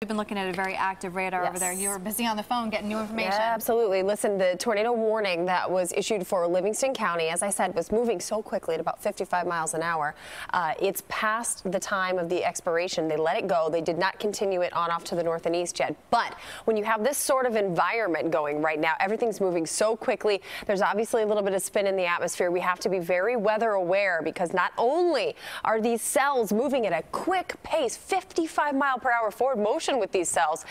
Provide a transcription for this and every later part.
We've been looking at a very active radar over there. You were busy on the phone getting new information. Yeah, absolutely. Listen, the tornado warning that was issued for Livingston County, as I said, was moving so quickly at about 55 miles an hour. It's past the time of the expiration. They let it go. They did not continue it on off to the north and east yet. But when you have this sort of environment going right now, everything's moving so quickly. There's obviously a little bit of spin in the atmosphere. We have to be very weather aware because not only are these cells moving at a quick pace, 55-mile-per-hour forward motion with these cells,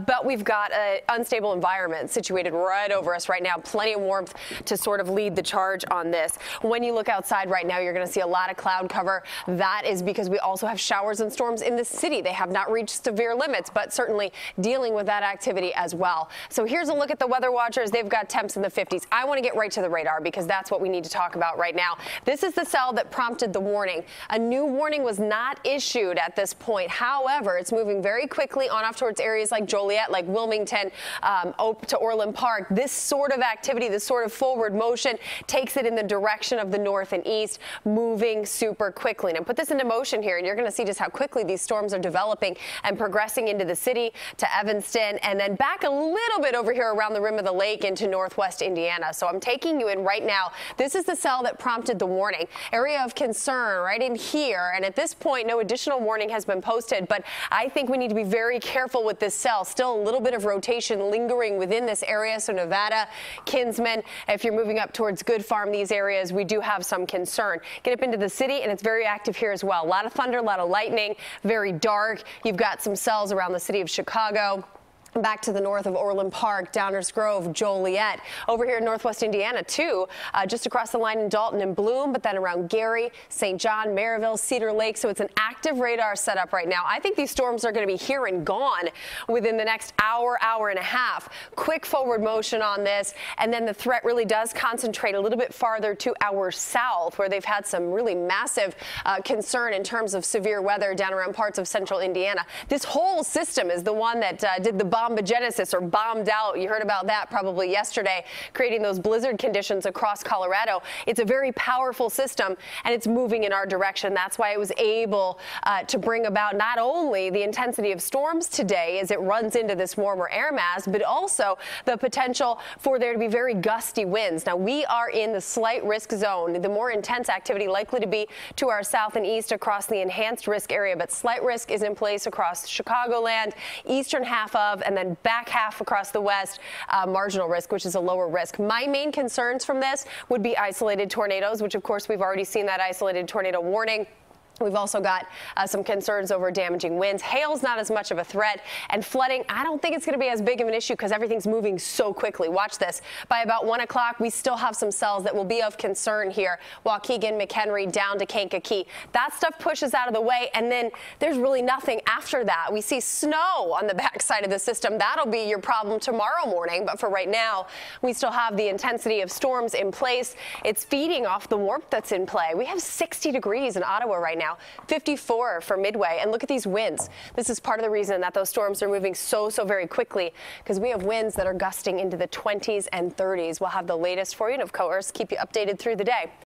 but we've got an unstable environment situated right over us right now. Plenty of warmth to sort of lead the charge on this. When you look outside right now, you're going to see a lot of cloud cover. That is because we also have showers and storms in the city. They have not reached severe limits, but certainly dealing with that activity as well. So here's a look at the weather watchers. They've got temps in the 50s. I want to get right to the radar because that's what we need to talk about right now. This is the cell that prompted the warning. A new warning was not issued at this point. However, it's moving very quickly on off towards areas like Joliet, like Wilmington, to Orland Park. This sort of activity, this sort of forward motion takes it in the direction of the north and east, moving super quickly. Now put this into motion here, and you're going to see just how quickly these storms are developing and progressing into the city, to Evanston, and then back a little bit over here around the rim of the lake into northwest Indiana. So I'm taking you in right now. This is the cell that prompted the warning. Area of concern right in here, and at this point, no additional warning has been posted, but I think we need to be very careful with this cell. Still a little bit of rotation lingering within this area. So Nevada, Kinsman, if you're moving up towards Good Farm, these areas, we do have some concern. Get up into the city, and it's very active here as well. A lot of thunder, a lot of lightning, very dark. You've got some cells around the city of Chicago. Back to the north of Orland Park, Downers Grove, Joliet. Over here in northwest Indiana, too, just across the line in Dalton and Bloom, but then around Gary, St. John, Maryville, Cedar Lake. So it's an active radar setup right now. I think these storms are going to be here and gone within the next hour, hour and a half. Quick forward motion on this, and then the threat really does concentrate a little bit farther to our south, where they've had some really massive concern in terms of severe weather down around parts of central Indiana. This whole system is the one that did the bombogenesis, or bombed out. You heard about that probably yesterday, creating those blizzard conditions across Colorado. It's a very powerful system, and it's moving in our direction. That's why it was able to bring about not only the intensity of storms today as it runs into this warmer air mass, but also the potential for there to be very gusty winds. Now, we are in the slight risk zone. The more intense activity likely to be to our south and east across the enhanced risk area, but slight risk is in place across Chicagoland, eastern half of, and then back half across the west, marginal risk, which is a lower risk. My main concerns from this would be isolated tornadoes, which of course we've already seen that isolated tornado warning. We've also got some concerns over damaging winds. Hail's not as much of a threat, and flooding, I don't think it's going to be as big of an issue because everything's moving so quickly. Watch this. By about 1 o'clock, we still have some cells that will be of concern here. Waukegan, McHenry, down to Kankakee. That stuff pushes out of the way, and then there's really nothing after that. We see snow on the backside of the system. That'll be your problem tomorrow morning, but for right now, we still have the intensity of storms in place. It's feeding off the warmth that's in play. We have 60 degrees in Ottawa right now. 54 for Midway, and look at these winds. This is part of the reason that those storms are moving so very quickly, because we have winds that are gusting into the 20s and 30s. We'll have the latest for you, and of course, keep you updated through the day.